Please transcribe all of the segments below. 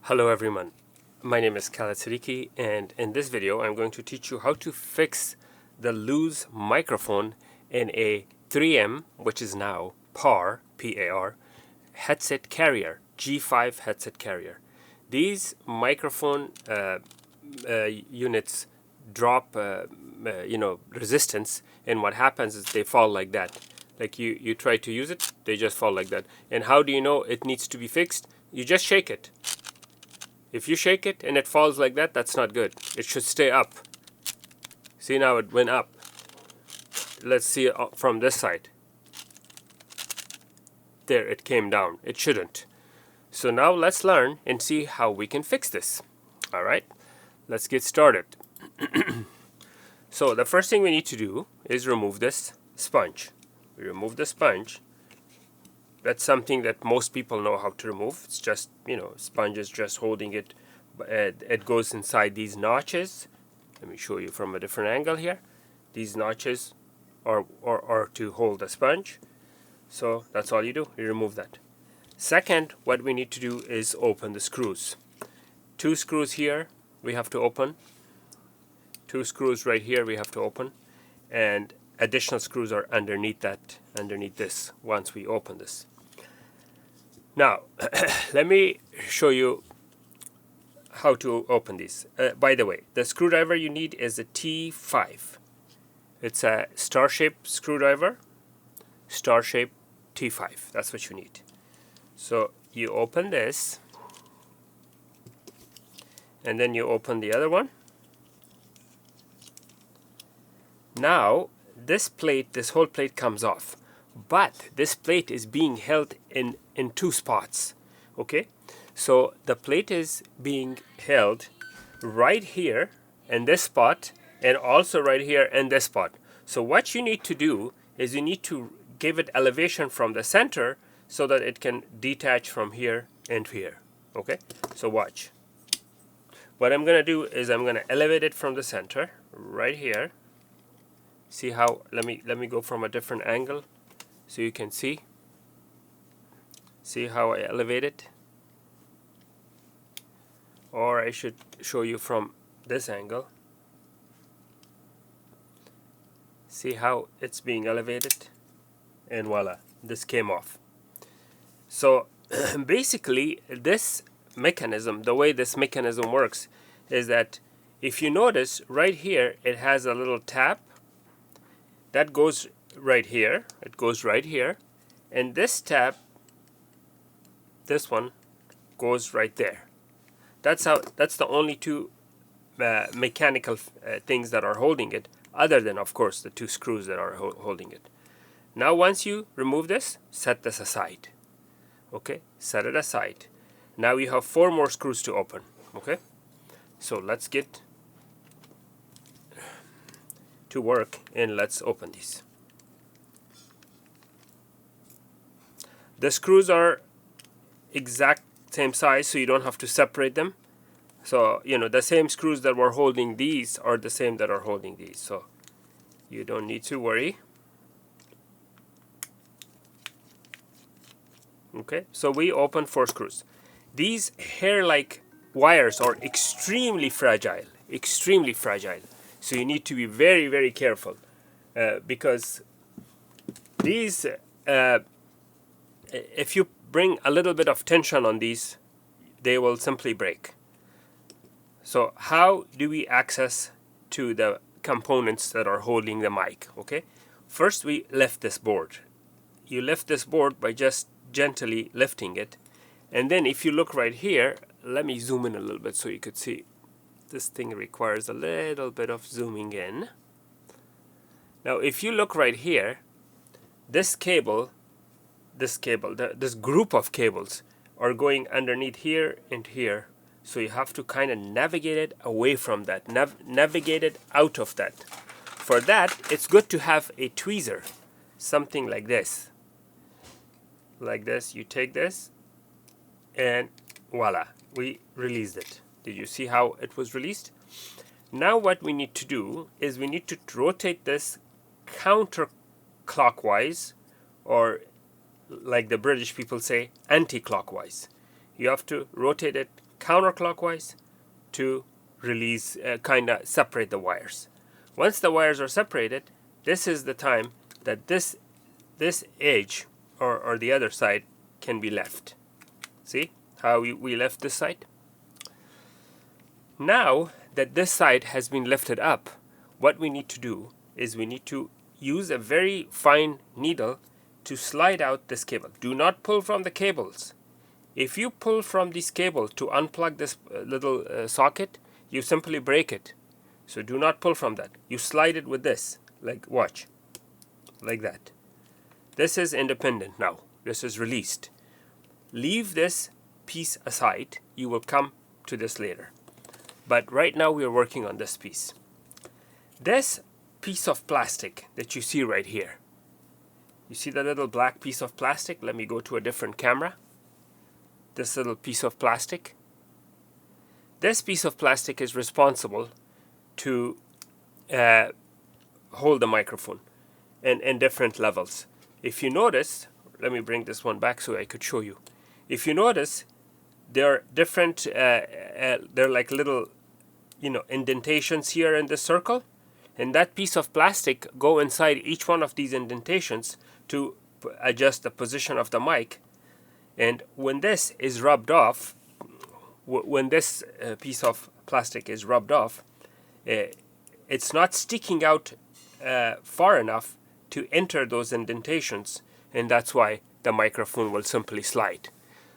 Hello everyone, my name is Khaled Siddiqui, and in this video I'm going to teach you how to fix the loose microphone in a 3M, which is now PAR, P-A-R, headset carrier, G5 headset carrier. These microphone units drop resistance, and what happens is they fall like that. Like you try to use it, they just fall like that. And how do you know it needs to be fixed? You just shake it. If you shake it and it falls like that, that's not good. It should stay up. See, now it went up. Let's see it from this side. There, it came down. It shouldn't. So now let's learn and see how we can fix this. All right, let's get started. So the first thing we need to do is remove this sponge. We remove the sponge. That's something that most people know how to remove. It's just, sponge is just holding it. It goes inside these notches. Let me show you from a different angle here. These notches are to hold the sponge. So that's all you do. You remove that. Second, what we need to do is open the screws. 2 screws here we have to open. 2 screws right here we have to open. And additional screws are underneath this once we open this. Now, let me show you how to open these. By the way, the screwdriver you need is a T5. It's a star-shaped screwdriver, star-shaped T5. That's what you need. So you open this, and then you open the other one. Now, this whole plate comes off. But this plate is being held in 2 spots. Okay, so the plate is being held right here in this spot, and also right here in this spot. So what you need to do is you need to give it elevation from the center so that it can detach from here and here. Okay, so watch. What I'm gonna do is I'm gonna elevate it from the center right here. See how? Let me go from a different angle so you can see how I elevate it. Or I should show you from this angle. See how it's being elevated, and voila, this came off. So basically this mechanism, the way this mechanism works is that if you notice right here, it has a little tap that goes right here. It goes right here, and this tab, this one, goes right there. That's the only 2 mechanical things that are holding it, other than of course the 2 screws that are holding it. Now once you remove this, set this aside. Okay, set it aside. Now you have 4 more screws to open. Okay, so let's get to work and let's open these. The screws are exact same size, so you don't have to separate them. So the same screws that were holding these are the same that are holding these, so you don't need to worry. Okay, so we open 4 screws. These hair-like wires are extremely fragile, so you need to be very, very careful because these if you bring a little bit of tension on these, they will simply break. So how do we access to the components that are holding the mic? Okay, first we lift this board. You lift this board by just gently lifting it, and then if you look right here, let me zoom in a little bit so you could see. This thing requires a little bit of zooming in. Now if you look right here, this cable, this group of cables are going underneath here and here. So you have to kind of navigate it away from that, navigate it out of that. For that, it's good to have a tweezer, something like this. Like this, you take this, and voila, we released it. Did you see how it was released? Now what we need to do is we need to rotate this counterclockwise, or like the British people say, anti-clockwise. You have to rotate it counterclockwise to release, kind of separate the wires. Once the wires are separated, this is the time that this edge or the other side can be left. See how we left this side? Now that this side has been lifted up, what we need to do is we need to use a very fine needle to slide out this cable. Do not pull from the cables. If you pull from this cable to unplug this little socket, you simply break it. So do not pull from that. You slide it with this, like watch, like that. This is independent now. This is released. Leave this piece aside. You will come to this later. But right now we are working on this piece. This piece of plastic that you see right here. You see the little black piece of plastic? Let me go to a different camera. This little piece of plastic. This piece of plastic is responsible to hold the microphone in different levels. If you notice, let me bring this one back so I could show you. If you notice, there are different, they're like little, indentations here in the circle. And that piece of plastic go inside each one of these indentations to adjust the position of the mic. And when this is rubbed off, when this piece of plastic is rubbed off, it's not sticking out far enough to enter those indentations, and that's why the microphone will simply slide.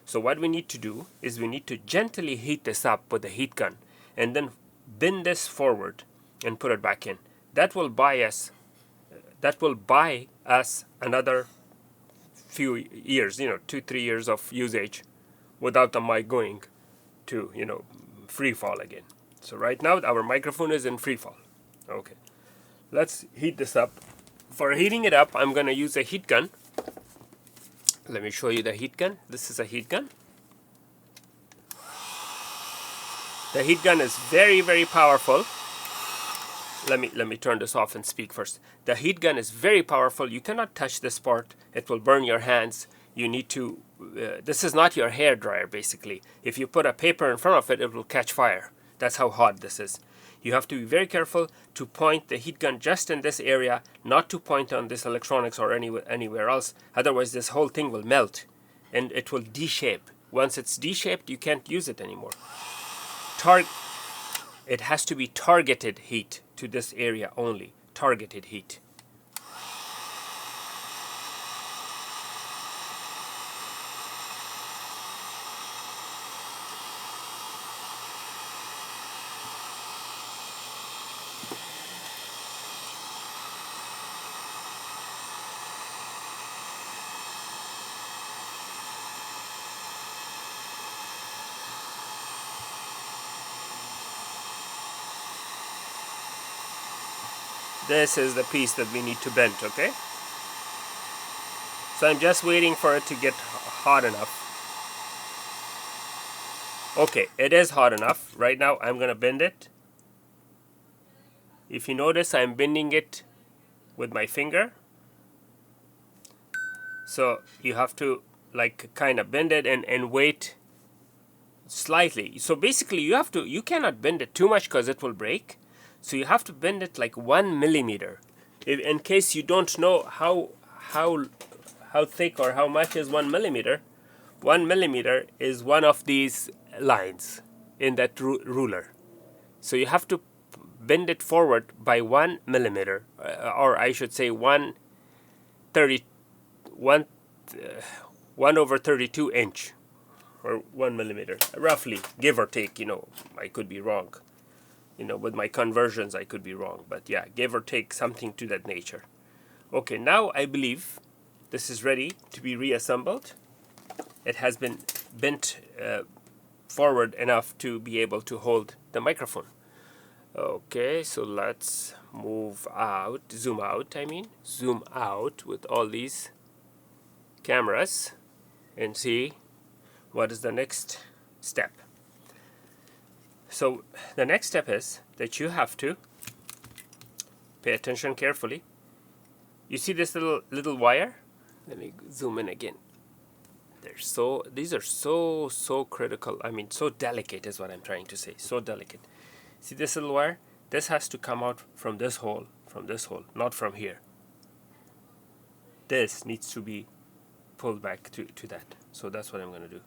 So what we need to do is we need to gently heat this up with a heat gun and then bend this forward and put it back in. That will buy us another few years, 2-3 years of usage without the mic going to free fall again. So right now our microphone is in free fall. Okay, let's heat this up. For heating it up, I'm going to use a heat gun. Let me show you the heat gun. This is a heat gun. The heat gun is very, very powerful. Let me turn this off and speak first. The heat gun is very powerful. You cannot touch this part. It will burn your hands. You need to, this is not your hair dryer basically. If you put a paper in front of it, it will catch fire. That's how hot this is. You have to be very careful to point the heat gun just in this area, not to point on this electronics or anywhere else. Otherwise this whole thing will melt and it will de-shape. Once it's de-shaped, you can't use it anymore. It has to be targeted heat to this area only. Targeted heat. This is the piece that we need to bend, okay? So I'm just waiting for it to get hot enough. Okay, it is hot enough. Right now I'm gonna bend it. If you notice, I'm bending it with my finger. So you have to like kind of bend it and wait slightly. So basically you cannot bend it too much because it will break. So you have to bend it like 1 millimeter. In case you don't know how thick or how much is 1 millimeter, 1 millimeter is one of these lines in that ruler. So you have to bend it forward by 1 millimeter, or I should say 1/32 inch, or 1 millimeter, roughly, give or take. I could be wrong. With my conversions, I could be wrong. But yeah, give or take something to that nature. Okay, now I believe this is ready to be reassembled. It has been bent forward enough to be able to hold the microphone. Okay, so let's zoom out with all these cameras and see what is the next step. So the next step is that you have to pay attention carefully. You see this little wire? Let me zoom in again. These are so critical. I mean, so delicate is what I'm trying to say. So delicate. See this little wire? This has to come out from this hole, not from here. This needs to be pulled back to that. So that's what I'm going to do.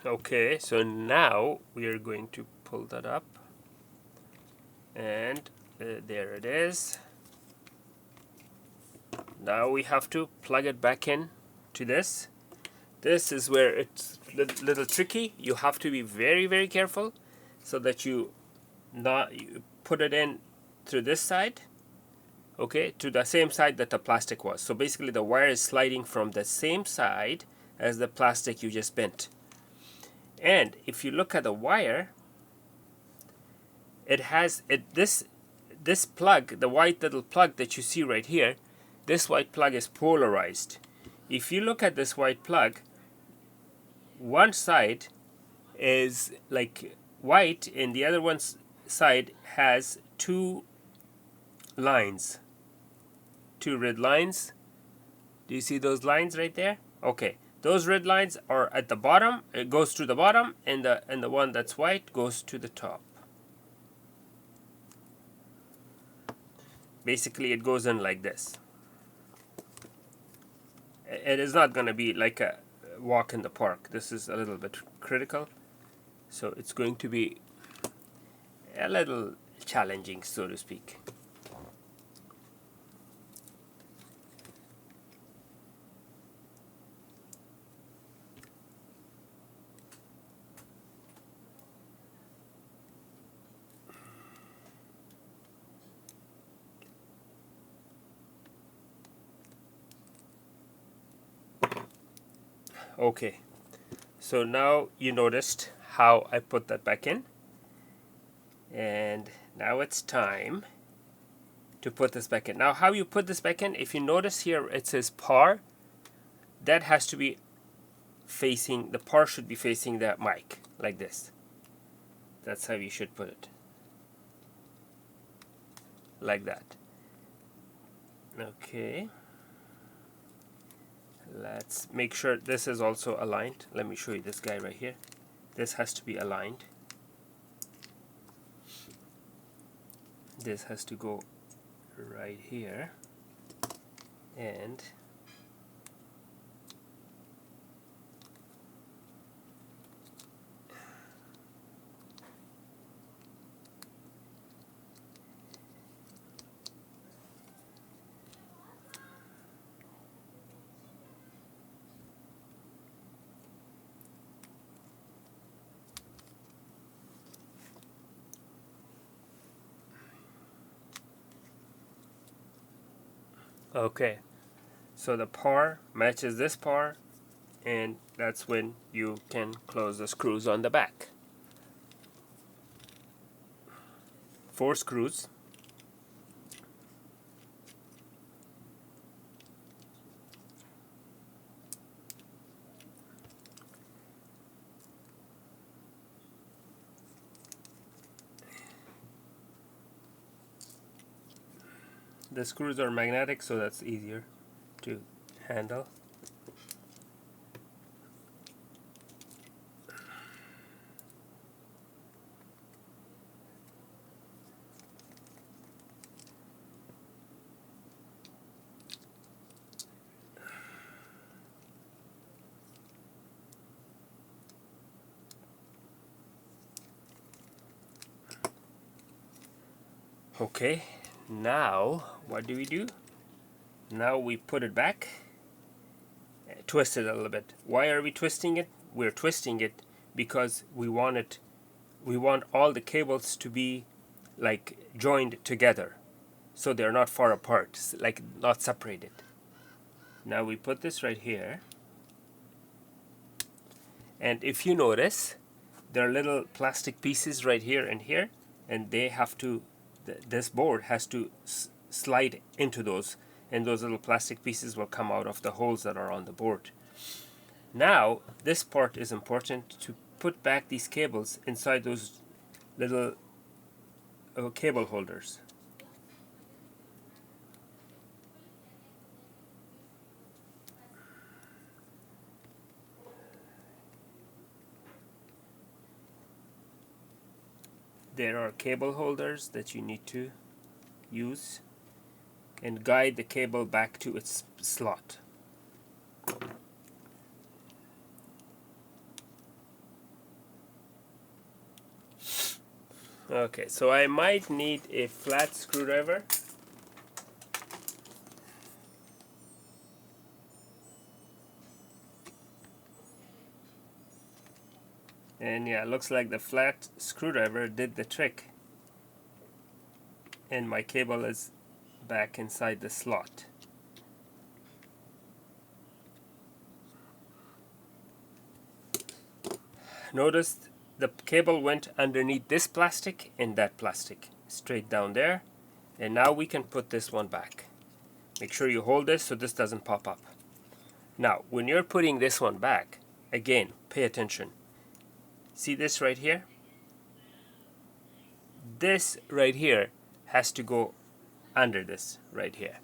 Okay, so now we are going to pull that up, and there it is. Now we have to plug it back in to this. This is where it's a little tricky. You have to be very careful so that you put it in through this side, okay, to the same side that the plastic was. So basically the wire is sliding from the same side as the plastic you just bent. And if you look at the wire, it has this plug, the white little plug that you see right here. This white plug is polarized. If you look at this white plug, one side is like white and the other side has two lines, two red lines. Do you see those lines right there? Okay, those red lines are at the bottom. It goes to the bottom, and the one that's white goes to the top. Basically it goes in like this. It is not going to be like a walk in the park. This is a little bit critical, so it's going to be a little challenging, so to speak. Okay, so now you noticed how I put that back in, and now it's time to put this back in. Now how you put this back in, if you notice here it says par, that has to be facing, the par should be facing the mic like this. That's how you should put it, like that. Okay, let's make sure this is also aligned. Let me show you this guy right here. This has to be aligned. This has to go right here, and okay, so the par matches this par, and that's when you can close the screws on the back. 4 screws. The screws are magnetic, so that's easier to handle. Okay, now what do? Now we put it back, twist it a little bit. Why are we twisting it? We're twisting it because we want all the cables to be like joined together, so they're not far apart, like not separated. Now we put this right here, And if you notice, there are little plastic pieces right here and here, and they have to, this board has to slide into those, and those little plastic pieces will come out of the holes that are on the board. Now this part is important, to put back these cables inside those little cable holders. There are cable holders that you need to use and guide the cable back to its slot. Okay, so I might need a flat screwdriver. And yeah, it looks like the flat screwdriver did the trick. And my cable is back inside the slot. Notice the cable went underneath this plastic and that plastic, straight down there. And now we can put this one back. Make sure you hold this so this doesn't pop up. Now, when you're putting this one back, again, pay attention. See this right here? This right here has to go under this right here.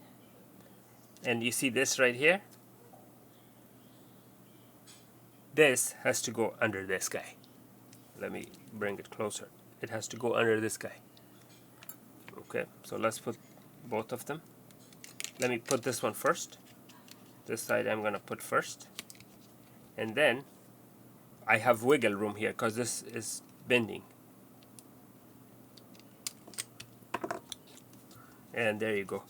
And you see this right here? This has to go under this guy. Let me bring it closer. It has to go under this guy. Okay, so let's put both of them. Let me put this one first. This side I'm gonna put first. And then I have wiggle room here because this is bending. And there you go.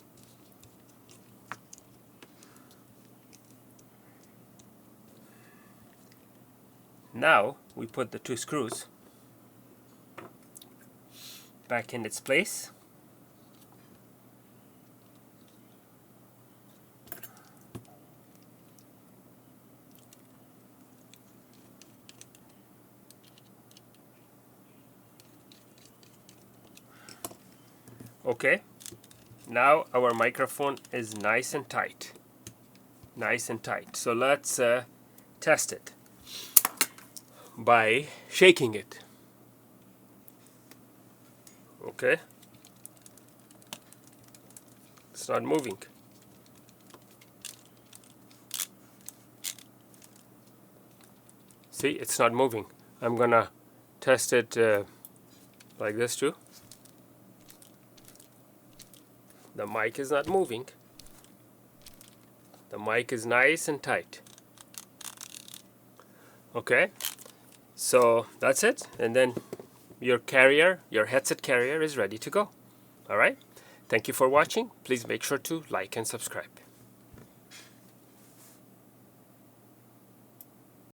Now we put the two screws back in its place. Okay, now our microphone is nice and tight. Nice and tight. So let's test it by shaking it. Okay, it's not moving. See, it's not moving. I'm gonna test it like this too. The mic is not moving. The mic is nice and tight. Okay, so that's it. And then your carrier, your headset carrier is ready to go. All right. Thank you for watching. Please make sure to like and subscribe.